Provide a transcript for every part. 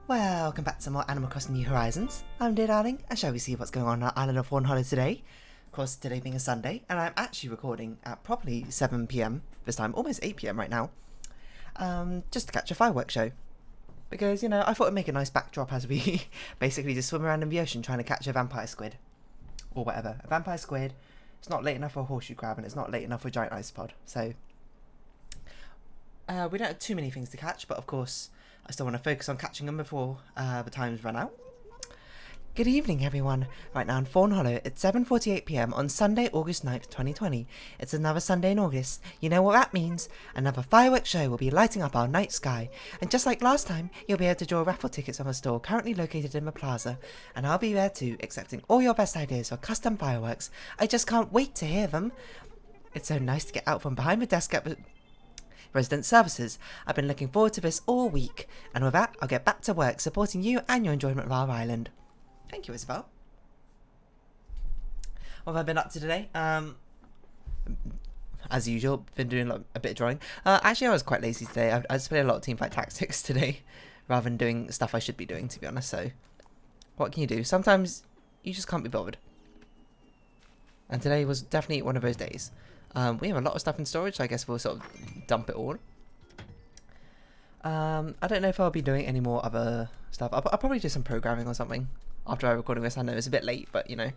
Welcome back to some more Animal Crossing New Horizons. I'm dear darling, and shall we see what's going on our island of Fawnhollow today? Of course, today being a Sunday, and I'm actually recording at probably 7 PM this time, almost 8 PM right now, just to catch a fireworks show. Because, you know, I thought it'd make a nice backdrop as we basically just swim around in the ocean trying to catch a vampire squid. Or whatever. A vampire squid, it's not late enough for a horseshoe crab, and it's not late enough for a giant isopod, so... we don't have too many things to catch, but of course, I still want to focus on catching them before the times run out. Good evening, everyone. Right now in Fawnhollow, it's 7:48 PM on Sunday, August 9th, 2020. It's another Sunday in August. You know what that means? Another fireworks show will be lighting up our night sky. And just like last time, you'll be able to draw raffle tickets from a store currently located in the plaza. And I'll be there too, accepting all your best ideas for custom fireworks. I just can't wait to hear them. It's so nice to get out from behind the desk at Resident Services. I've been looking forward to this all week, and with that, I'll get back to work supporting you and your enjoyment of our island. Thank you, Isabel. What have I been up to today? As usual, been doing a bit of drawing. Actually, I was quite lazy today. I just played a lot of Teamfight Tactics today, rather than doing stuff I should be doing, to be honest, so... What can you do? Sometimes, you just can't be bothered. And today was definitely one of those days. We have a lot of stuff in storage, so I guess we'll sort of dump it all. I don't know if I'll be doing any more other stuff. I'll probably do some programming or something after I'm recording this. I know it's a bit late, but you know.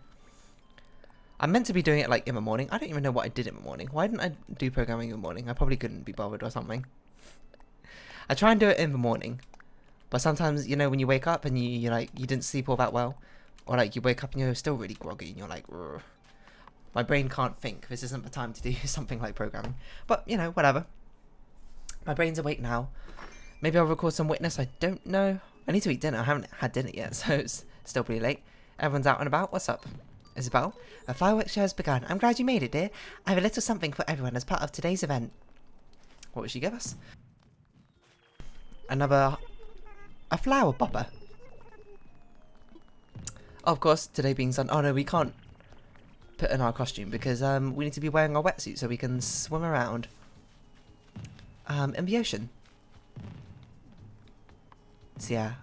I'm meant to be doing it like in the morning. I don't even know what I did in the morning. Why didn't I do programming in the morning? I probably couldn't be bothered or something. I try and do it in the morning. But sometimes, you know, when you wake up and you like, you didn't sleep all that well. Or like you wake up and you're still really groggy and you're like, "Rrr. My brain can't think. This isn't the time to do something like programming." But, you know, whatever. My brain's awake now. Maybe I'll record some Witness. I don't know. I need to eat dinner. I haven't had dinner yet, so it's still pretty late. Everyone's out and about. What's up? Isabel? The fireworks show has begun. I'm glad you made it, dear. I have a little something for everyone as part of today's event. What will she give us? A flower popper. Oh, of course, today being Sunday. Oh, no, we can't put in our costume because we need to be wearing our wetsuit so we can swim around in the ocean. So yeah,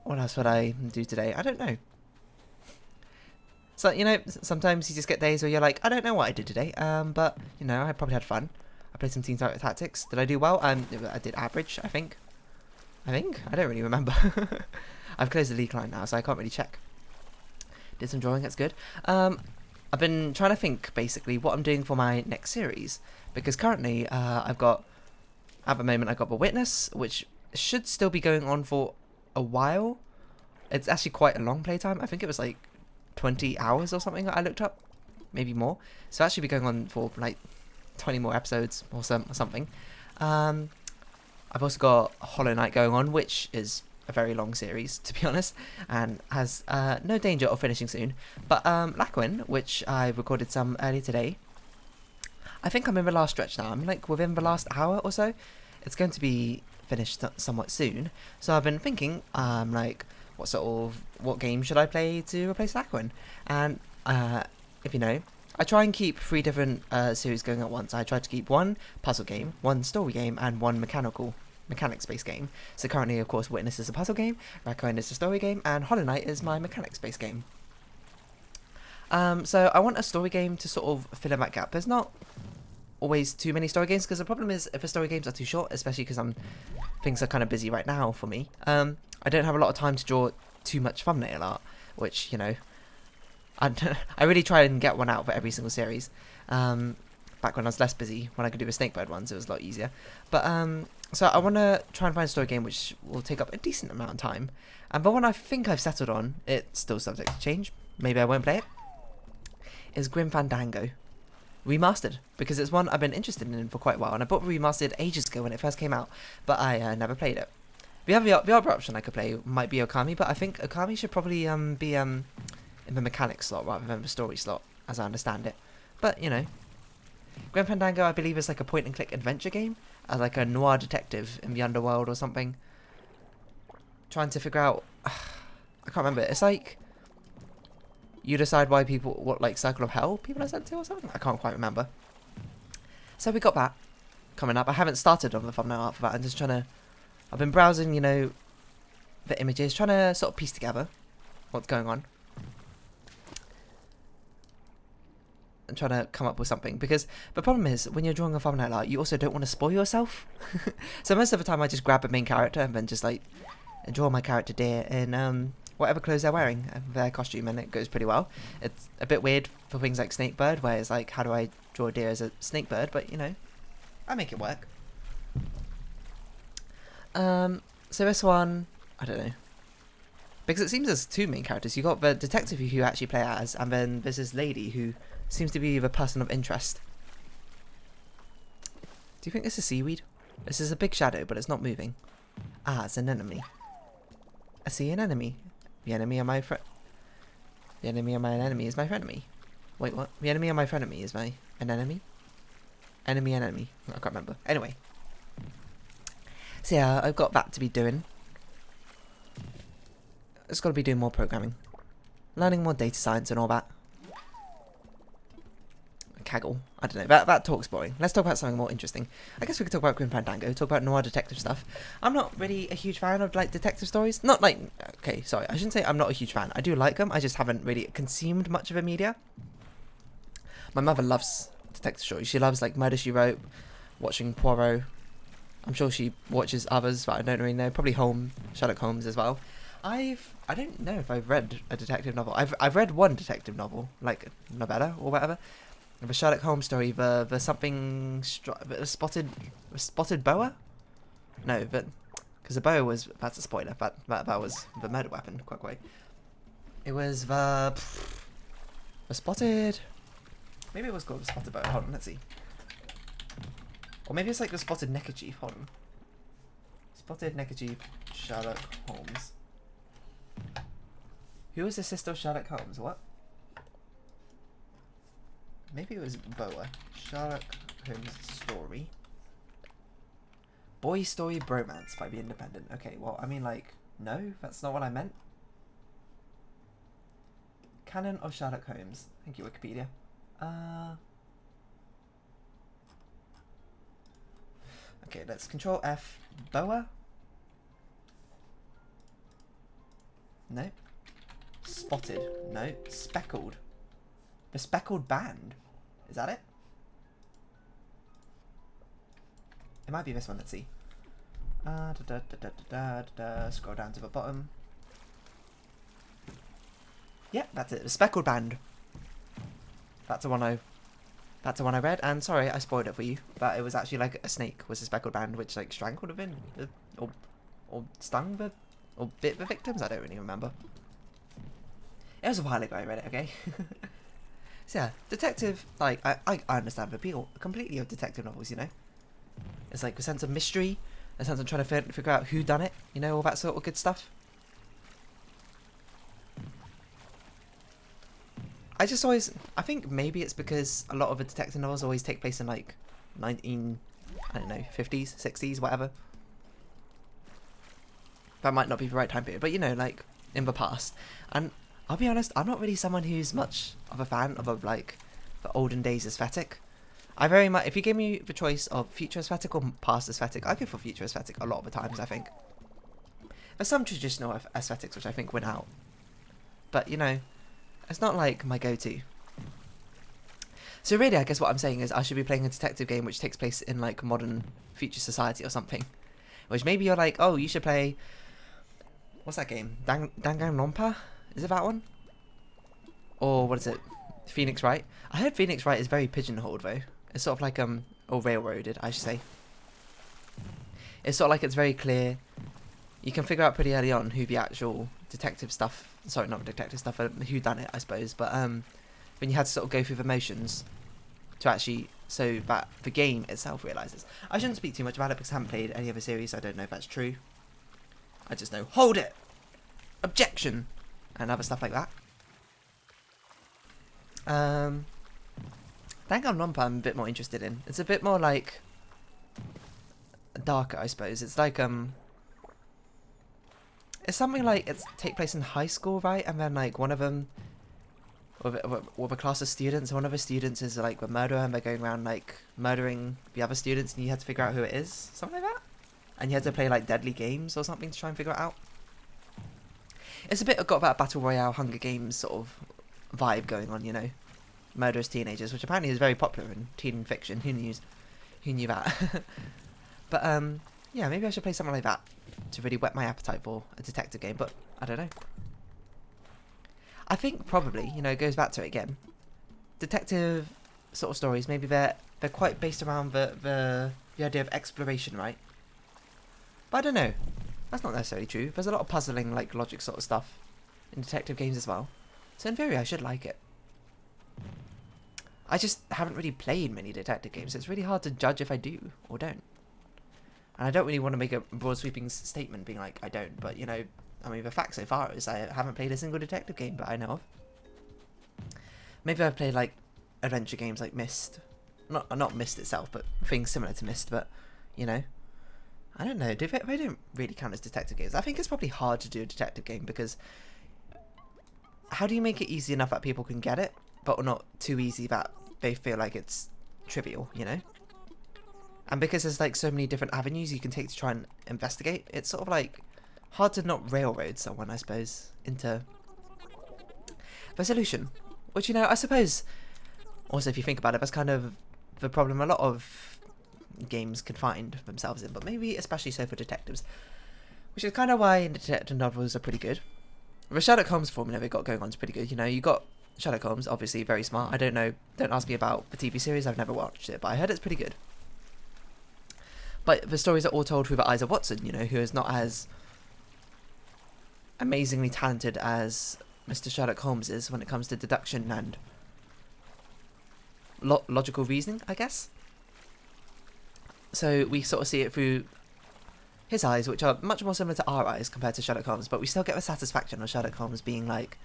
what else would I do today? I don't know. So, you know, sometimes you just get days where you're like, I don't know what I did today, but, you know, I probably had fun. I played some Teamfight Tactics. Did I do well? I did average, I think. I don't really remember. I've closed the league line now, so I can't really check. Did some drawing, that's good. I've been trying to think, basically, what I'm doing for my next series. Because currently, at the moment, I've got The Witness, which should still be going on for a while. It's actually quite a long playtime. I think it was like 20 hours or something that I looked up. Maybe more. So that should be going on for like 20 more episodes or something. I've also got Hollow Knight going on, which is a very long series, to be honest, and has no danger of finishing soon. But Laquin, which I recorded some earlier today, I think I'm in the last stretch now. I'm like within the last hour or so. It's going to be finished somewhat soon. So I've been thinking, like, what game should I play to replace Laquin? And if you know, I try and keep 3 different series going at once. I try to keep 1 puzzle game, 1 story game, and 1 mechanics-based game. So currently, of course, Witness is a puzzle game, Raccoon is a story game, and Hollow Knight is my mechanics-based game. So I want a story game to sort of fill in that gap. There's not always too many story games, because the problem is if the story games are too short, especially because things are kind of busy right now for me, I don't have a lot of time to draw too much thumbnail art, which, you know, I really try and get one out for every single series. Back when I was less busy, when I could do the Snakebird ones, it was a lot easier. But so I want to try and find a story game which will take up a decent amount of time. And the one I think I've settled on, it's still subject to change, maybe I won't play it, is Grim Fandango. Remastered, because it's one I've been interested in for quite a while, and I bought Remastered ages ago when it first came out, but I never played it. The other option I could play might be Okami, but I think Okami should probably be in the mechanics slot rather than the story slot, as I understand it. But, you know, Grim Fandango, I believe, is like a point-and-click adventure game, as like a noir detective in the underworld or something. Trying to figure out... I can't remember. It's like... you decide why people... what, like, Circle of Hell people are sent to or something? I can't quite remember. So we got that coming up. I haven't started on the thumbnail art for that. I'm just trying to I've been browsing, you know, the images, trying to sort of piece together what's going on. And trying to come up with something, because the problem is when you're drawing a thumbnail art, you also don't want to spoil yourself. So most of the time I just grab a main character and then just like draw my character deer in whatever clothes they're wearing, their costume, and it goes pretty well. It's a bit weird for things like Snakebird, where it's like, how do I draw a deer as a snakebird? But you know, I make it work. So this one, I don't know, because it seems there's two main characters. You got the detective who you actually play as, and then there's this lady who seems to be the person of interest. Do you think this is seaweed? This is a big shadow, but it's not moving. Ah, it's an enemy. I see an enemy. The enemy of my friend. The enemy of my enemy is my frenemy. Wait, what? The enemy of my frenemy is my an enemy? Enemy and enemy. I can't remember. Anyway. So yeah, I've got that to be doing. It's got to be doing more programming. Learning more data science and all that. Kaggle. I don't know. That talk's boring. Let's talk about something more interesting. I guess we could talk about Grim Fandango, talk about noir detective stuff. I'm not really a huge fan of like detective stories. Not like, okay, sorry, I shouldn't say I'm not a huge fan. I do like them. I just haven't really consumed much of the media. My mother loves detective stories. She loves like Murder, She Wrote, watching Poirot. I'm sure she watches others, but I don't really know. Probably Sherlock Holmes as well. I don't know if I've read a detective novel. I've read one detective novel, like novella or whatever. The Sherlock Holmes story, the something spotted boa. No, but because the boa was, that's a spoiler. That was the murder weapon. Quite. It was the spotted. Maybe it was called the spotted boa. Hold on, let's see. Or maybe it's like the spotted neckerchief. Hold on. Spotted neckerchief, Sherlock Holmes. Who is the sister of Sherlock Holmes? What? Maybe it was Boa. Sherlock Holmes story. Boy Story Bromance by The Independent. Okay, well, I mean, like, no, that's not what I meant. Canon of Sherlock Holmes. Thank you, Wikipedia. Okay, let's Control F. Boa? No. Spotted. No. Speckled. The Speckled Band. Is that it? It might be this one, let's see. Scroll down to the bottom. Yeah, that's it. The Speckled Band. That's the one I read, and sorry, I spoiled it for you. But it was actually like a snake was a speckled band which like strangled them or stung the or bit the victims. I don't really remember. It was a while ago I read it, okay? So yeah, detective, like, I understand the appeal completely of detective novels, you know? It's like a sense of mystery, a sense of trying to figure out who done it, you know, all that sort of good stuff. I think maybe it's because a lot of the detective novels always take place in like 50s, 60s, whatever. That might not be the right time period, but you know, like, in the past. And I'll be honest, I'm not really someone who's much of a fan of the olden days aesthetic. I very much, if you give me the choice of future aesthetic or past aesthetic, I go for future aesthetic a lot of the times, I think. There's some traditional aesthetics which I think win out. But, you know, it's not like my go-to. So really, I guess what I'm saying is I should be playing a detective game which takes place in like modern future society or something. Which maybe you're like, oh, you should play, what's that game? Danganronpa? Is it that one? Or what is it? Phoenix Wright? I heard Phoenix Wright is very pigeonholed though. It's sort of like, or railroaded, I should say. It's sort of like it's very clear. You can figure out pretty early on who the actual detective stuff, sorry, not detective stuff, who done it, I suppose. But when you had to sort of go through the motions to actually, so that the game itself realises. I shouldn't speak too much about it because I haven't played any other series, so I don't know if that's true. I just know, hold it! Objection! And other stuff like that. Danganronpa I'm a bit more interested in. It's a bit more like darker, I suppose. It's like it's something like it's take place in high school, right? And then like one of them, with a class of students, one of the students is like the murderer, and they're going around like murdering the other students, and you have to figure out who it is, something like that. and you had to play like deadly games or something to try and figure it out. It's a bit got that Battle Royale Hunger Games sort of vibe going on, you know. Murderous teenagers, which apparently is very popular in teen fiction. Who knew that? But yeah, maybe I should play something like that to really whet my appetite for a detective game, but I don't know. I think probably, you know, it goes back to it again. Detective sort of stories, maybe they're quite based around the idea of exploration, right? But I don't know. That's not necessarily true. There's a lot of puzzling, like, logic sort of stuff in detective games as well. So in theory, I should like it. I just haven't really played many detective games, so it's really hard to judge if I do or don't. And I don't really want to make a broad sweeping statement being like, I don't, but, you know, I mean, the fact so far is I haven't played a single detective game that I know of. Maybe I've played, like, adventure games like Myst. Not Myst itself, but things similar to Myst, but, you know. I don't know, they don't really count as detective games. I think it's probably hard to do a detective game because how do you make it easy enough that people can get it, but not too easy that they feel like it's trivial, you know? And because there's like so many different avenues you can take to try and investigate, it's sort of like hard to not railroad someone, I suppose, into the solution. Which, you know, I suppose, also if you think about it, that's kind of the problem a lot of games could find themselves in, but maybe especially so for detectives. Which is kind of why detective novels are pretty good. The Sherlock Holmes formula they've got going on is pretty good. You know, you got Sherlock Holmes, obviously very smart. I don't know, don't ask me about the TV series, I've never watched it, but I heard it's pretty good. But the stories are all told through the eyes of Watson, you know, who is not as amazingly talented as Mr. Sherlock Holmes is when it comes to deduction and logical reasoning, I guess. So we sort of see it through his eyes, which are much more similar to our eyes compared to Sherlock Holmes, but we still get the satisfaction of Sherlock Holmes being like,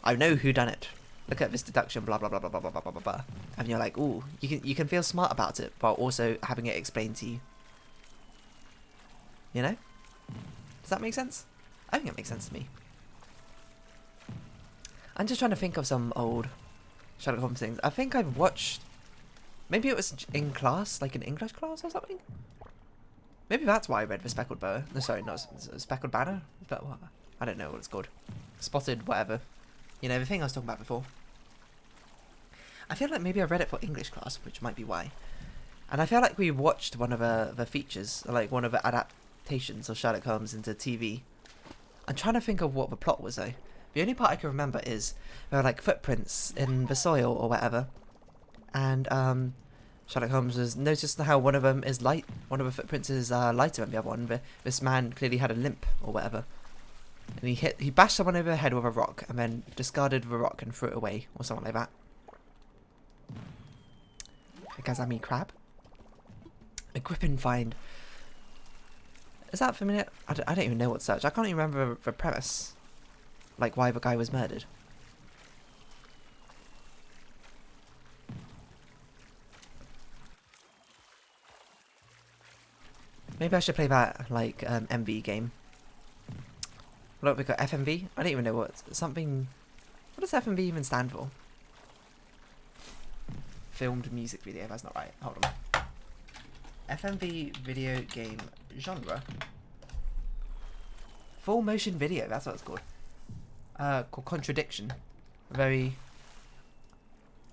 I know who done it. Look at this deduction, blah blah blah blah blah blah blah blah blah. And you're like, ooh, you can feel smart about it, while also having it explained to you. You know? Does that make sense? I think it makes sense to me. I'm just trying to think of some old Sherlock Holmes things. I think I've watched. Maybe it was in class, like in English class or something. Maybe that's why I read The Speckled Boa. No, sorry, not Speckled Banner. But what? I don't know what it's called. Spotted, whatever. You know, the thing I was talking about before. I feel like maybe I read it for English class, which might be why. And I feel like we watched one of the features, like one of the adaptations of Sherlock Holmes into TV. I'm trying to think of what the plot was though. The only part I can remember is there are like footprints in the soil or whatever. And Sherlock Holmes has noticed how one of them is light. One of the footprints is lighter than the other one. But this man clearly had a limp or whatever. And he bashed someone over the head with a rock and then discarded the rock and threw it away or something like that. A Gazami crab. A griffin find. Is that familiar? I don't even know what search. I can't even remember the premise. Like why the guy was murdered. Maybe I should play that, like, MV game. Look, we got FMV? I don't even know what something. What does FMV even stand for? Filmed music video, that's not right. Hold on. FMV video game genre. Full motion video, that's what it's called. Called Contradiction. Very,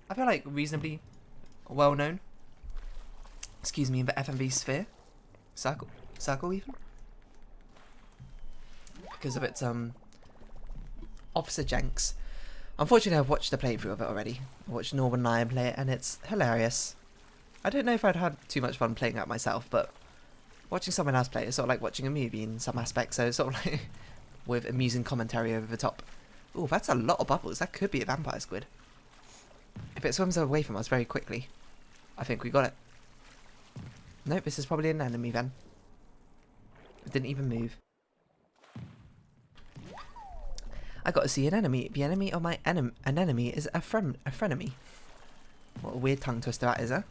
I feel like reasonably well known. Excuse me, in the FMV sphere. Circle even? Because of its Officer Jenks. Unfortunately I've watched the playthrough of it already. I watched Norman Lion play it and it's hilarious. I don't know if I'd had too much fun playing that myself, but watching someone else play is sort of like watching a movie in some aspects, so it's sort of like with amusing commentary over the top. Oh, that's a lot of bubbles. That could be a vampire squid. If it swims away from us very quickly, I think we got it. Nope, this is probably an enemy then. It didn't even move. I got to see an enemy. The enemy of my an enemy is a frenemy. What a weird tongue twister that is, huh?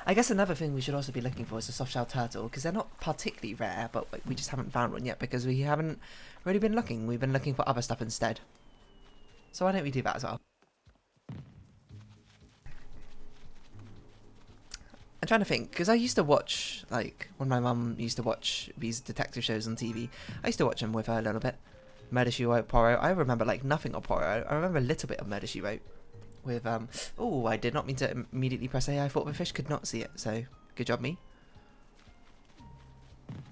I guess another thing we should also be looking for is a soft-shell turtle, because they're not particularly rare, but we just haven't found one yet because we haven't really been looking. We've been looking for other stuff instead. So why don't we do that as well? I'm trying to think, because I used to watch, like, when my mum used to watch these detective shows on TV, I used to watch them with her a little bit. Murder, She Wrote, Poirot. I remember, like, nothing of Poirot. I remember a little bit of Murder, She Wrote. With, oh, I did not mean to immediately press A. I thought the fish could not see it, so good job, me.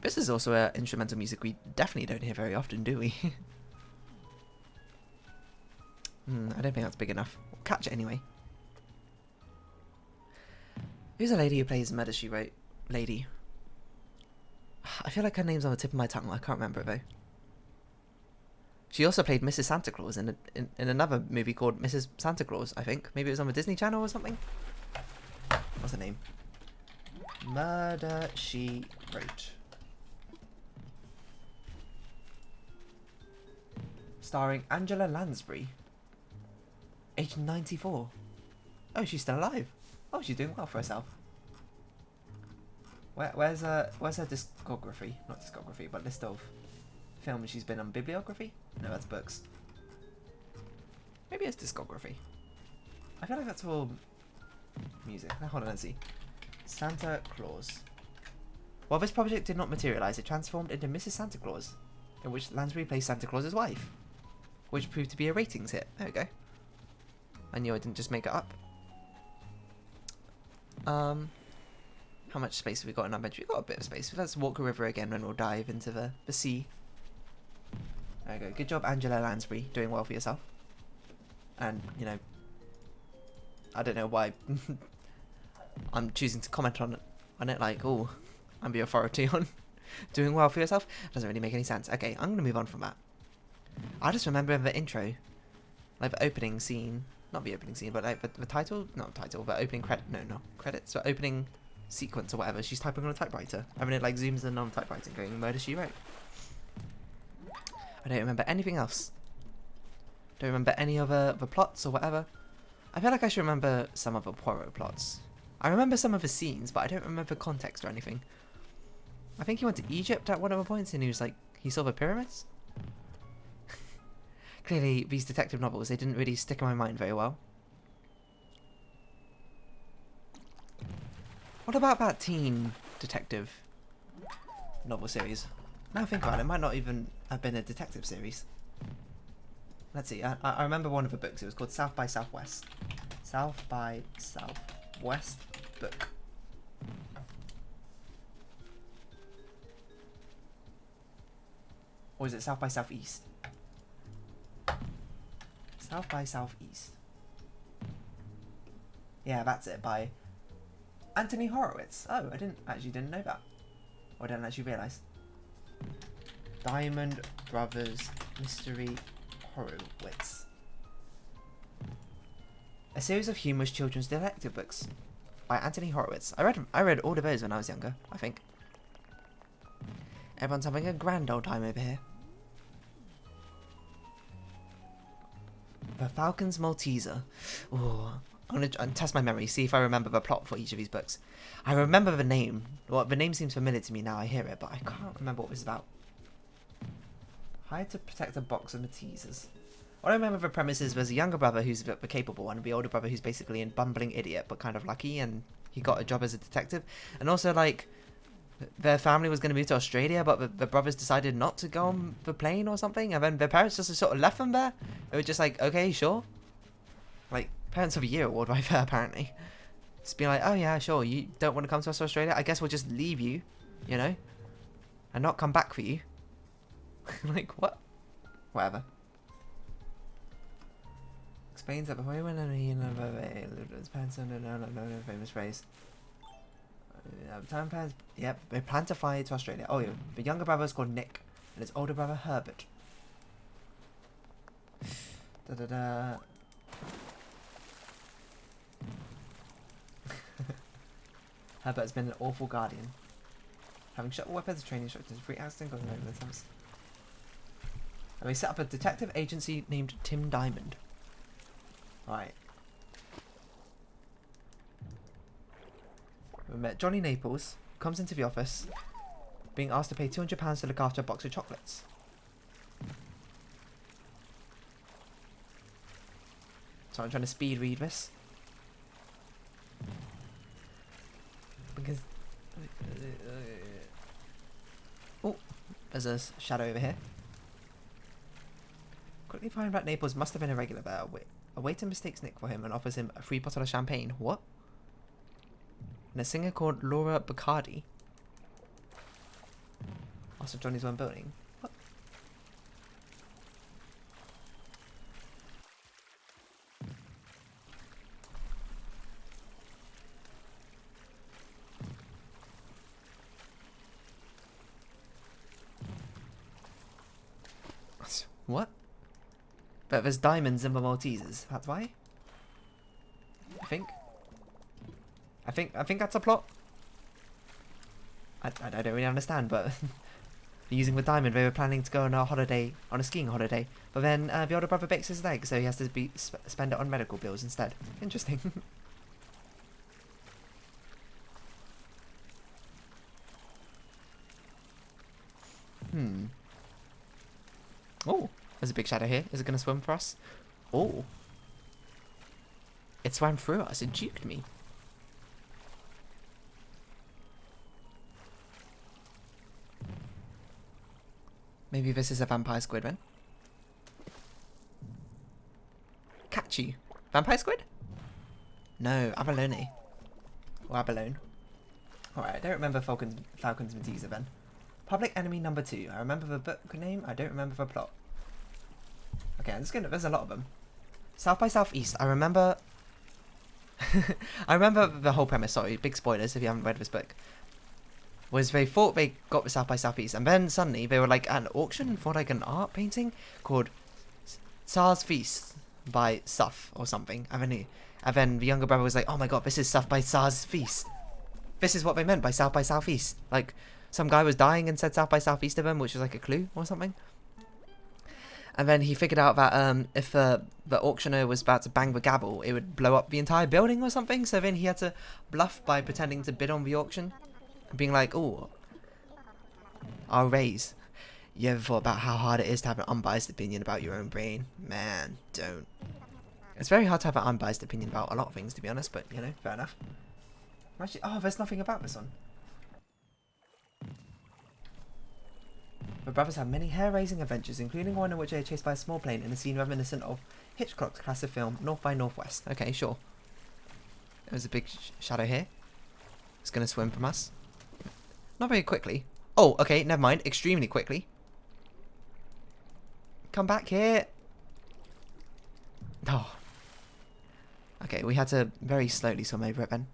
This is also an instrumental music we definitely don't hear very often, do we? I don't think that's big enough. We'll catch it anyway. Who's a lady who plays Murder, She Wrote? Lady. I feel like her name's on the tip of my tongue. I can't remember it though. She also played Mrs. Santa Claus in another movie called Mrs. Santa Claus, I think. Maybe it was on the Disney Channel or something. What's her name? Murder, She Wrote. Starring Angela Lansbury. Age 94. Oh, she's still alive. Oh, she's doing well for herself. Where's her discography? Not discography, but list of films she's been on. Bibliography? No, that's books. Maybe it's discography. I feel like that's all music. Now, hold on, let's see. Santa Claus. While this project did not materialise, it transformed into Mrs. Santa Claus, in which Lansbury plays Santa Claus's wife, which proved to be a ratings hit. There we go. I knew I didn't just make it up. How much space have we got in our bench? We've got a bit of space. Let's walk the river again and we'll dive into the sea. There we go. Good job, Angela Lansbury. Doing well for yourself. And, you know, I don't know why I'm choosing to comment on it like, oh, I'm the authority on doing well for yourself. Doesn't really make any sense. Okay, I'm going to move on from that. I just remember the intro. Like the opening scene. Not the opening scene, but like the title? Not title, the opening credit. No, credits. The opening sequence or whatever. She's typing on a typewriter. I mean, it like zooms in on typewriting going, Murder, She Wrote. I don't remember anything else. Don't remember any other the plots or whatever. I feel like I should remember some of the Poirot plots. I remember some of the scenes, but I don't remember context or anything. I think he went to Egypt at one of the points and he was like, he saw the pyramids? Clearly, these detective novels, they didn't really stick in my mind very well. What about that teen detective novel series? Now I think about it, it might not even have been a detective series. Let's see, I remember one of the books. It was called South by Southwest. South by Southwest book. Or is it South by Southeast? South by Southeast. Yeah, that's it, by Anthony Horowitz. Oh, I didn't know that. Or I didn't actually realise. Diamond Brothers Mystery Horowitz. A series of humorous children's detective books by Anthony Horowitz. I read all of those when I was younger, I think. Everyone's having a grand old time over here. The Falcons Malteser. Ooh, I'm going to test my memory, see if I remember the plot for each of these books. I remember the name. Well, the name seems familiar to me now, I hear it, but I can't remember what it was about. Hired to protect a box of Maltesers. What I remember the premise is there's a younger brother who's the capable one, and the older brother who's basically a bumbling idiot, but kind of lucky, and he got a job as a detective. And also, like, their family was going to move to Australia, but the brothers decided not to go on the plane or something, and then their parents just sort of left them there. It was just like, okay, sure. Like, Parents of the Year award right there, apparently. Just being like, oh yeah, sure, you don't want to come to us to Australia? I guess we'll just leave you, you know? And not come back for you. Like, what? Whatever. Explains that before he went on his parents no famous phrase. Time plans. Yep, they plan to fly to Australia. Oh yeah, the younger brother is called Nick, and his older brother Herbert. Herbert has been an awful guardian, having shut weapons training instructors free accident going over the times. And we set up a detective agency named Tim Diamond. Right. We met Johnny Naples, who comes into the office, being asked to pay £200 to look after a box of chocolates. So I'm trying to speed read this. Because... Oh, there's a shadow over here. Quickly find that Naples must have been a regular there. A waiter mistakes Nick for him and offers him a free bottle of champagne. What? And a singer called Laura Bacardi also joined his own building. What? What? But there's diamonds in the Maltesers. That's why. I think that's a plot. I don't really understand, but using the diamond, they were planning to go on a holiday, on a skiing holiday. But then the older brother breaks his leg, so he has to spend it on medical bills instead. Interesting. Oh, there's a big shadow here. Is it going to swim for us? Oh. It swam through us. It juked me. Maybe this is a vampire squid then. Catchy. Vampire squid? No, abalone. Or abalone. Alright, I don't remember Falcons Malteser then. Public Enemy number 2. I remember the book name, I don't remember the plot. Okay, I'm just gonna... There's a lot of them. South by Southeast. I remember... I remember the whole premise, sorry, big spoilers if you haven't read this book. Was they thought they got the South by Southeast, and then suddenly they were like at an auction for like an art painting called Tsar's Feast by Suff or something. And then the younger brother was like, oh my god, this is South by Tsar's Feast. This is what they meant by South by Southeast. Like, some guy was dying and said South by Southeast of him, which was like a clue or something. And then he figured out that if the auctioneer was about to bang the gavel, it would blow up the entire building or something. So then he had to bluff by pretending to bid on the auction. And being like, oh, I'll raise. You ever thought about how hard it is to have an unbiased opinion about your own brain? Man, don't. It's very hard to have an unbiased opinion about a lot of things, to be honest, but, you know, fair enough. Actually, oh, there's nothing about this one. The brothers have many hair-raising adventures, including one in which they are chased by a small plane in a scene reminiscent of Hitchcock's classic film North by Northwest. Okay, sure. There's a big shadow here. It's going to swim from us. Not very quickly. Oh, okay, never mind. Extremely quickly. Come back here. Oh. Okay, we had to very slowly swim over it then.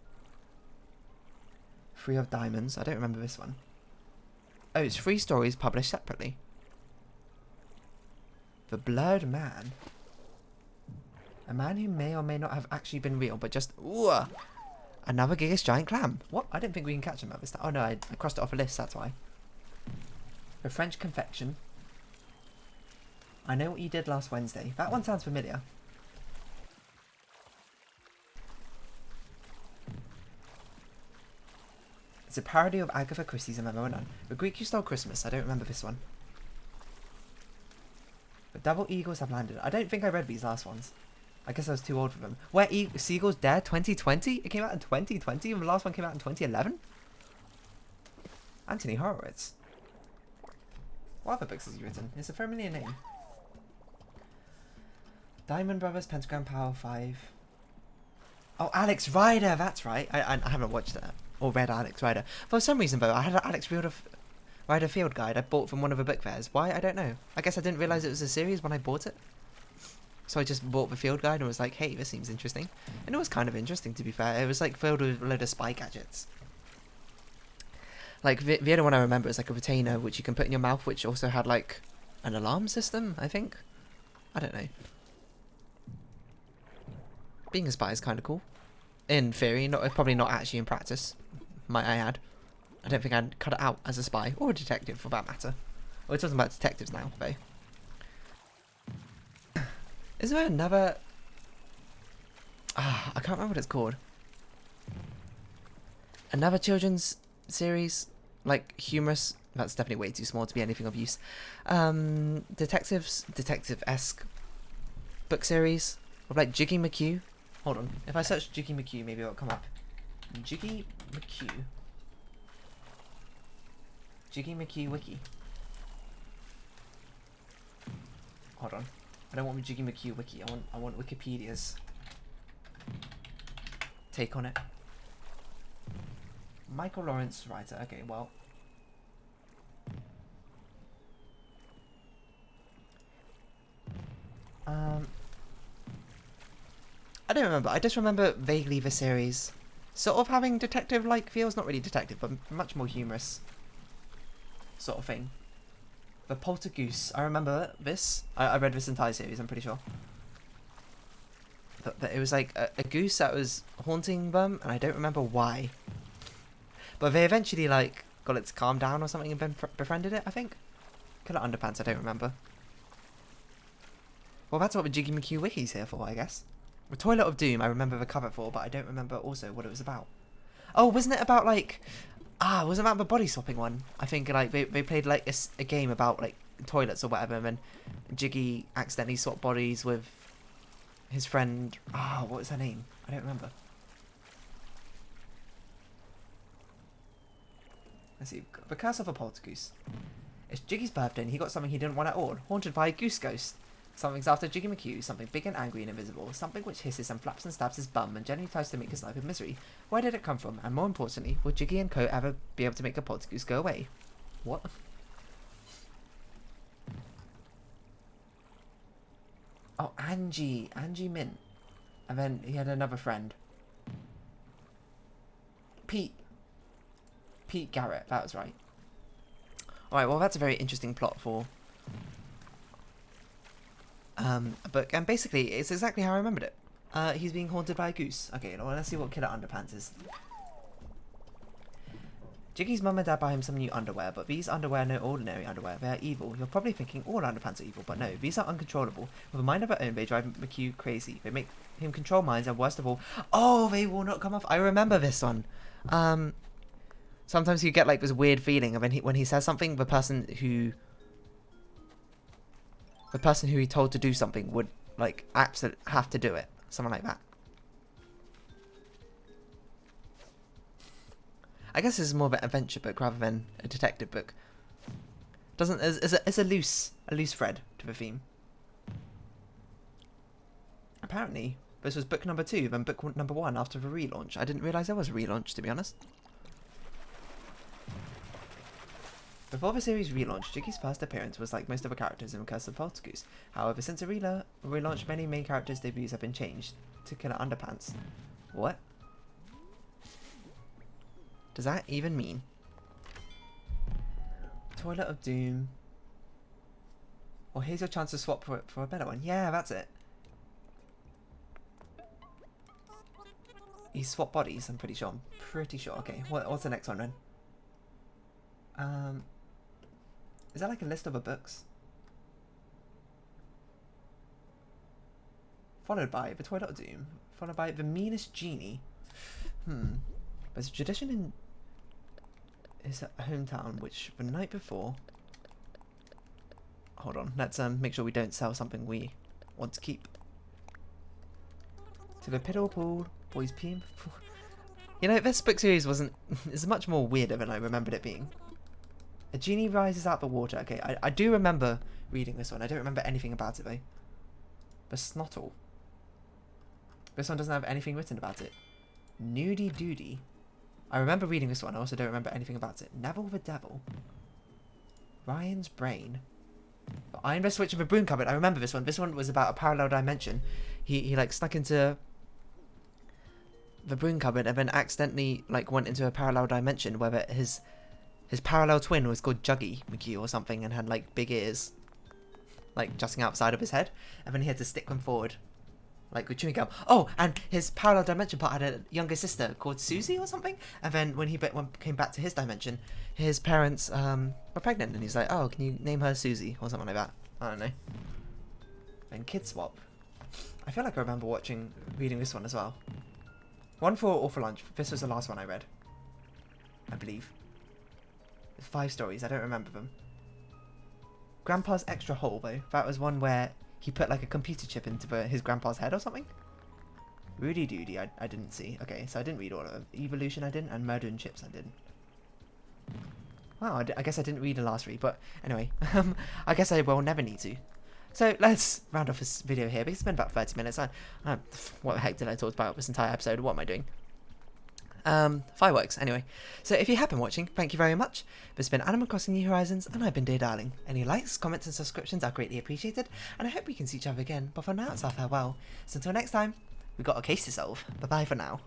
3 of Diamonds. I don't remember this one. Oh, it's 3 stories published separately. The Blurred Man. A man who may or may not have actually been real, but just... Ooh, another Gigas giant clam. What? I didn't think we can catch him at this time. Oh no, I crossed it off a list, that's why. The French Confection. I Know What You Did Last Wednesday. That one sounds familiar. It's a parody of Agatha Christie's A Memo None. The Greek Who Stole Christmas. I don't remember this one. The Double Eagles Have Landed. I don't think I read these last ones. I guess I was too old for them. Where Seagulls Dare 2020? It came out in 2020 and the last one came out in 2011? Anthony Horowitz. What other books has he written? It's a familiar name. Diamond Brothers, Pentagram Power 5. Oh, Alex Rider, that's right. I haven't watched that. Or read Alex Rider. For some reason, though, I had an Alex Rider field guide I bought from one of the book fairs. Why? I don't know. I guess I didn't realise it was a series when I bought it. So I just bought the field guide and was like, hey, this seems interesting. And it was kind of interesting, to be fair. It was like filled with a load of spy gadgets. Like, the other one I remember is like a retainer which you can put in your mouth, which also had like an alarm system, I think. I don't know. Being a spy is kind of cool. In theory, probably not actually in practice, might I add. I don't think I'd cut it out as a spy, or a detective for that matter. We're talking about detectives now, though. Is there another... I can't remember what it's called. Another children's series, like humorous. That's definitely way too small to be anything of use. Detective-esque book series of like Jiggy McHugh. Hold on, if I search Jiggy McHugh, maybe it'll come up. Jiggy McHugh. Jiggy McHugh wiki. Hold on. I don't want Jiggy McHugh wiki. I want Wikipedia's take on it. Michael Lawrence writer. Okay, well. I don't remember. I just remember vaguely the series sort of having detective-like feels. Not really detective, but much more humorous sort of thing. The Poltergoose. I remember this. I read this entire series, I'm pretty sure. But it was like a goose that was haunting them, and I don't remember why. But they eventually like got it to calm down or something and befriended it, I think. Killer Underpants, I don't remember. Well, that's what the Jiggy McHugh Wiki's here for, I guess. The Toilet of Doom, I remember the cover for, but I don't remember also what it was about. Oh, wasn't it about like... wasn't that the body swapping one? I think like they played like a game about like toilets or whatever, and then Jiggy accidentally swapped bodies with his friend. What was her name? I don't remember. Let's see. The Curse of a Poltergoose. It's Jiggy's birthday and he got something he didn't want at all. Haunted by a goose ghost. Something's after Jiggy McHugh, something big and angry and invisible, something which hisses and flaps and stabs his bum and generally tries to make his life a misery. Where did it come from? And more importantly, will Jiggy and co ever be able to make a Poltergoose go away? What? Oh, Angie Mint. And then he had another friend. Pete Garrett, that was right. Alright, well that's a very interesting plot for a book, and basically it's exactly how I remembered it. He's being haunted by a goose. Okay, well, let's see what Killer Underpants is. Jiggy's mum and dad buy him some new underwear, but these underwear are no ordinary underwear. They are evil. You're probably thinking all underpants are evil, but no, these are uncontrollable. With a mind of their own, they drive McHugh crazy. They make him control minds, and worst of all, they will not come off. I remember this one. Sometimes you get like this weird feeling of when he says something, the person who he told to do something would like absolutely have to do it. Something like that. I guess this is more of an adventure book rather than a detective book. It's a loose thread to the theme. Apparently, this was book number 2, then book number 1 after the relaunch. I didn't realise there was a relaunch, to be honest. Before the series relaunch, Jiggy's first appearance was like most of the characters in Curse of Poltergoose. However, since the relaunch, many main characters' debuts have been changed to Killer Underpants. What does that even mean? Toilet of Doom. Well, here's your chance to swap for a better one. Yeah, that's it. He swapped bodies, I'm pretty sure. Okay, what's the next one then? Is that like a list of the books? Followed by The Toilet of Doom. Followed by The Meanest Genie. There's a tradition in his hometown which the night before... Hold on, let's make sure we don't sell something we want to keep. To the pit or pool, boys peeing. You know, this book series is much more weirder than I remembered it being. A genie rises out the water. Okay, I do remember reading this one. I don't remember anything about it though. The Snottle. This one doesn't have anything written about it. Nudie Doody. I remember reading this one. I also don't remember anything about it. Neville the Devil. Ryan's Brain. The Iron Vest Switch of a Broom Cupboard. I remember this one. This one was about a parallel dimension. He like snuck into the broom cupboard and then accidentally like went into a parallel dimension where his parallel twin was called Juggy McHugh or something and had like big ears like jutting outside of his head, and then he had to stick them forward like with chewing gum. Oh, and his parallel dimension part had a younger sister called Susie or something, and then when he came back to his dimension, his parents were pregnant, and he's like, oh, can you name her Susie or something like that? I don't know. And Kid Swap. I feel like I remember reading this one as well. One for All for Lunch. This was the last one I read, I believe. 5 stories. I don't remember them. Grandpa's Extra Hole, though. That was one where he put like a computer chip into his grandpa's head or something. Rudy Doody, I didn't see. Okay, so I didn't read all of them. Evolution I didn't, and Murder and Chips I didn't. Wow, I guess I didn't read the last 3, but anyway, I guess I will never need to. So let's round off this video here, because it's been about 30 minutes. What the heck did I talk about this entire episode? What am I doing? Fireworks, anyway. So if you have been watching, thank you very much. This has been Animal Crossing New Horizons, and I've been Dear Darling. Any likes, comments, and subscriptions are greatly appreciated, and I hope we can see each other again, but for now it's our farewell. So until next time, we've got a case to solve. Bye-bye for now.